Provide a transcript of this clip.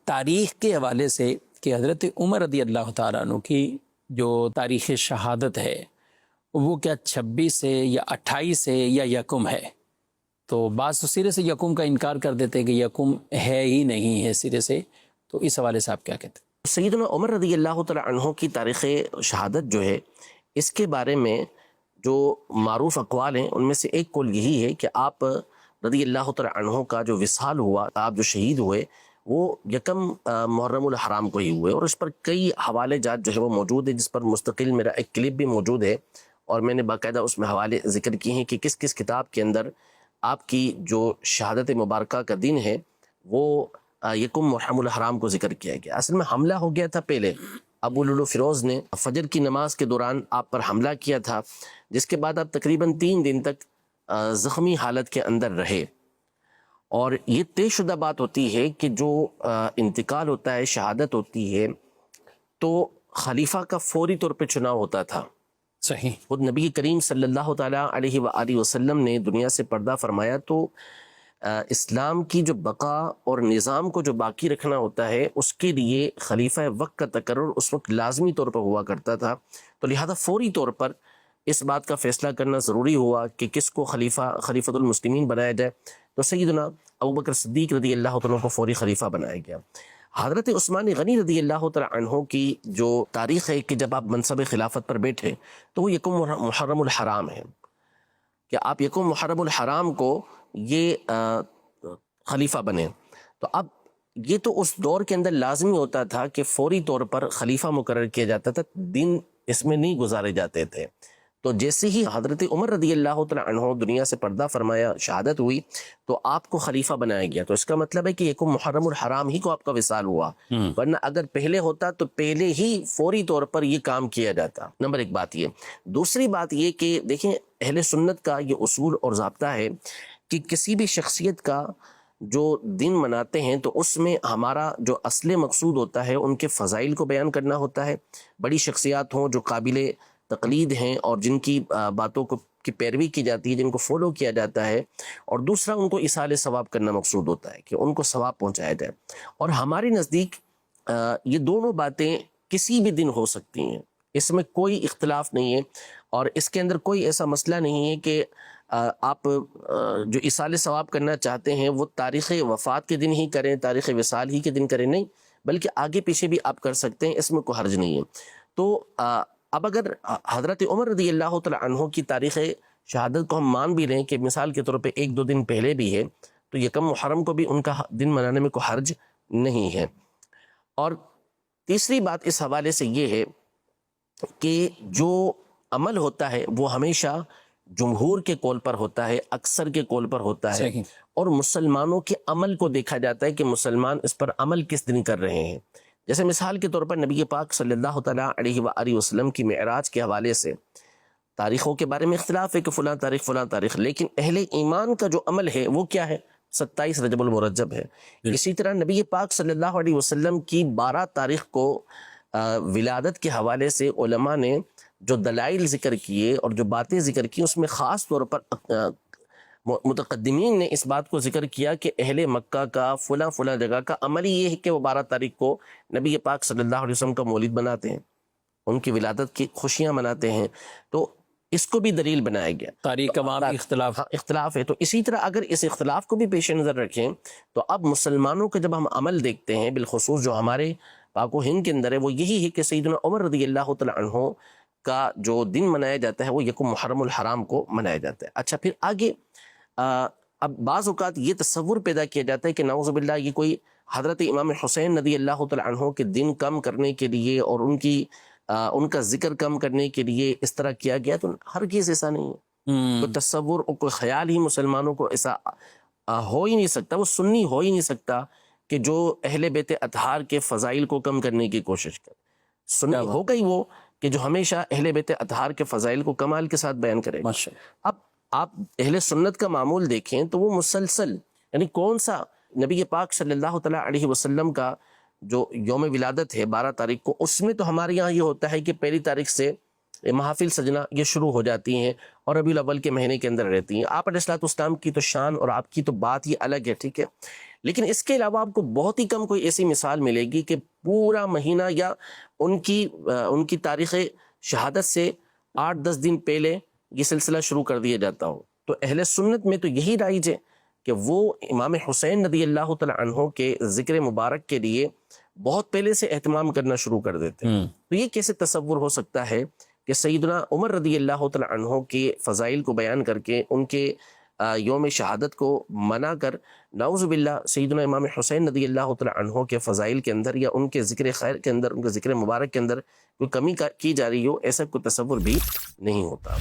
تاریخ کے حوالے سے کہ حضرت عمر رضی اللہ تعالیٰ عنہ کی جو تاریخ شہادت ہے وہ کیا 26 ہے یا 28 ہے یا یکم ہے؟ تو بعض تو سرے سے یکم کا انکار کر دیتے کہ یکم ہے ہی نہیں ہے سرے سے، تو اس حوالے سے آپ کیا کہتے ہیں؟ سیدنا عمر رضی اللہ تعالی عنہ کی تاریخ شہادت جو ہے، اس کے بارے میں جو معروف اقوال ہیں ان میں سے ایک قول یہی ہے کہ آپ رضی اللہ تعالی عنہ کا جو وصال ہوا، آپ جو شہید ہوئے، وہ یکم محرم الحرام کو ہی ہوئے، اور اس پر کئی حوالے جات جو ہے وہ موجود ہے، جس پر مستقل میرا ایک کلپ بھی موجود ہے، اور میں نے باقاعدہ اس میں حوالے ذکر کیے ہیں کہ کس کس کتاب کے اندر آپ کی جو شہادت مبارکہ کا دن ہے وہ یکم محرم الحرام کو ذکر کیا گیا۔ اصل میں حملہ ہو گیا تھا پہلے، ابو لولو فیروز نے فجر کی نماز کے دوران آپ پر حملہ کیا تھا، جس کے بعد آپ تقریباً 3 دن تک زخمی حالت کے اندر رہے، اور یہ طے شدہ بات ہوتی ہے کہ جو انتقال ہوتا ہے، شہادت ہوتی ہے، تو خلیفہ کا فوری طور پہ چناؤ ہوتا تھا۔ صحیح۔ خود نبی کریم صلی اللہ تعالیٰ علیہ وآلہ وسلم نے دنیا سے پردہ فرمایا تو اسلام کی جو بقا اور نظام کو جو باقی رکھنا ہوتا ہے، اس کے لیے خلیفہ وقت کا تقرر اس وقت لازمی طور پر ہوا کرتا تھا، تو لہذا فوری طور پر اس بات کا فیصلہ کرنا ضروری ہوا کہ کس کو خلیفۃ المسلمین بنایا جائے، تو سیدنا ابوبکر صدیق رضی اللہ تعالیٰ کو فوری خلیفہ بنایا گیا۔ حضرت عثمان غنی رضی اللہ تعالیٰ عنہ کی جو تاریخ ہے کہ جب آپ منصب خلافت پر بیٹھے تو وہ یکم محرم الحرام ہے، کہ آپ یکم محرم الحرام کو یہ خلیفہ بنے۔ تو اب یہ تو اس دور کے اندر لازمی ہوتا تھا کہ فوری طور پر خلیفہ مقرر کیا جاتا تھا، دن اس میں نہیں گزارے جاتے تھے۔ تو جیسے ہی حضرت عمر رضی اللہ تعالیٰ عنہ دنیا سے پردہ فرمایا، شہادت ہوئی، تو آپ کو خلیفہ بنایا گیا۔ تو اس کا مطلب ہے کہ یکم محرم الحرام ہی کو آپ کا وصال ہوا، ورنہ اگر پہلے ہوتا تو پہلے ہی فوری طور پر یہ کام کیا جاتا۔ نمبر 1 بات یہ۔ دوسری بات یہ کہ دیکھیں، اہل سنت کا یہ اصول اور ضابطہ ہے کہ کسی بھی شخصیت کا جو دن مناتے ہیں تو اس میں ہمارا جو اصل مقصود ہوتا ہے ان کے فضائل کو بیان کرنا ہوتا ہے، بڑی شخصیات ہوں جو قابل تقلید ہیں اور جن کی باتوں کی پیروی کی جاتی ہے، جن کو فالو کیا جاتا ہے، اور دوسرا ان کو ایصال ثواب کرنا مقصود ہوتا ہے کہ ان کو ثواب پہنچایا جائے۔ اور ہمارے نزدیک یہ دونوں باتیں کسی بھی دن ہو سکتی ہیں، اس میں کوئی اختلاف نہیں ہے، اور اس کے اندر کوئی ایسا مسئلہ نہیں ہے کہ آپ جو ایصال ثواب کرنا چاہتے ہیں وہ تاریخ وفات کے دن ہی کریں، تاریخ وصال ہی کے دن کریں، نہیں، بلکہ آگے پیچھے بھی آپ کر سکتے ہیں، اس میں کوئی حرج نہیں ہے۔ تو اب اگر حضرت عمر رضی اللہ تعالیٰ عنہ کی تاریخ شہادت کو ہم مان بھی لیں کہ مثال کے طور پہ 1-2 دن پہلے بھی ہے، تو یکم محرم کو بھی ان کا دن منانے میں کوئی حرج نہیں ہے۔ اور تیسری بات اس حوالے سے یہ ہے کہ جو عمل ہوتا ہے وہ ہمیشہ جمہور کے قول پر ہوتا ہے، اکثر کے قول پر ہوتا ہے، اور مسلمانوں کے عمل کو دیکھا جاتا ہے کہ مسلمان اس پر عمل کس دن کر رہے ہیں۔ جیسے مثال کے طور پر نبی پاک صلی اللہ تعالیٰ علیہ وآلہ وسلم کی معراج کے حوالے سے تاریخوں کے بارے میں اختلاف ہے کہ فلاں تاریخ فلاں تاریخ، لیکن اہل ایمان کا جو عمل ہے وہ کیا ہے؟ 27 رجب المرجب ہے۔ اسی طرح نبی پاک صلی اللہ علیہ وسلم کی 12 تاریخ کو ولادت کے حوالے سے علماء نے جو دلائل ذکر کیے اور جو باتیں ذکر کی، اس میں خاص طور پر متقدمین نے اس بات کو ذکر کیا کہ اہل مکہ کا فلاں فلاں جگہ کا عمل یہ ہے کہ وہ 12 تاریخ کو نبی پاک صلی اللہ علیہ وسلم کا مولد مناتے ہیں، ان کی ولادت کی خوشیاں مناتے ہیں، تو اس کو بھی دلیل بنایا گیا۔ تاریخ کا وہاں اختلاف ہے، تو اسی طرح اگر اس اختلاف کو بھی پیش نظر رکھیں تو اب مسلمانوں کا جب ہم عمل دیکھتے ہیں، بالخصوص جو ہمارے پاک و ہند کے اندر ہے، وہ یہی ہے کہ سیدنا عمر رضی اللہ تعالیٰ عنہ کا جو دن منایا جاتا ہے وہ یکم محرم الحرام کو منایا جاتا ہے۔ اچھا، پھر آگے اب بعض اوقات یہ تصور پیدا کیا جاتا ہے کہ نعوذ باللہ یہ کوئی حضرت امام حسین رضی اللہ تعالیٰ عنہ کے دن کم کرنے کے لیے اور ان کا ذکر کم کرنے کے لیے اس طرح کیا گیا، تو ہرگز ایسا نہیں ہے۔ کوئی تصور اور کوئی خیال ہی مسلمانوں کو ایسا ہو ہی نہیں سکتا، وہ سنی ہو ہی نہیں سکتا کہ جو اہل بیت اطہار کے فضائل کو کم کرنے کی کوشش کرے۔ سنی ہو گئی وہ کہ جو ہمیشہ اہل بیت اطہار کے فضائل کو کمال کے ساتھ بیان کرے۔ اب آپ اہل سنت کا معمول دیکھیں تو وہ مسلسل، یعنی کون سا نبی پاک صلی اللہ تعالیٰ علیہ وسلم کا جو یوم ولادت ہے 12 تاریخ کو، اس میں تو ہمارے یہاں یہ ہوتا ہے کہ پہلی تاریخ سے محافل سجنا یہ شروع ہو جاتی ہیں اور ربیع الاول کے مہینے کے اندر رہتی ہیں۔ آپ علیہ الصلوۃ والسلام کی تو شان اور آپ کی تو بات ہی الگ ہے، ٹھیک ہے، لیکن اس کے علاوہ آپ کو بہت ہی کم کوئی ایسی مثال ملے گی کہ پورا مہینہ یا ان کی تاریخ شہادت سے 8-10 دن پہلے یہ سلسلہ شروع کر دیا جاتا ہو. تو اہل سنت میں تو یہی رائج ہے کہ وہ امام حسین رضی اللہ تعالی عنہ کے ذکر مبارک کے لیے بہت پہلے سے اہتمام کرنا شروع کر دیتے ہیں. تو یہ کیسے تصور ہو سکتا ہے کہ سیدنا عمر رضی اللہ تعالی عنہ کے فضائل کو بیان کر کے ان کے یوم شہادت کو منع کر نعوذ باللہ سیدنا امام حسین رضی اللہ تعالی عنہ کے فضائل کے اندر یا ان کے ذکر خیر کے اندر، ان کے ذکر مبارک کے اندر کوئی کمی کی جا رہی ہو، ایسا کوئی تصور بھی نہیں ہوتا.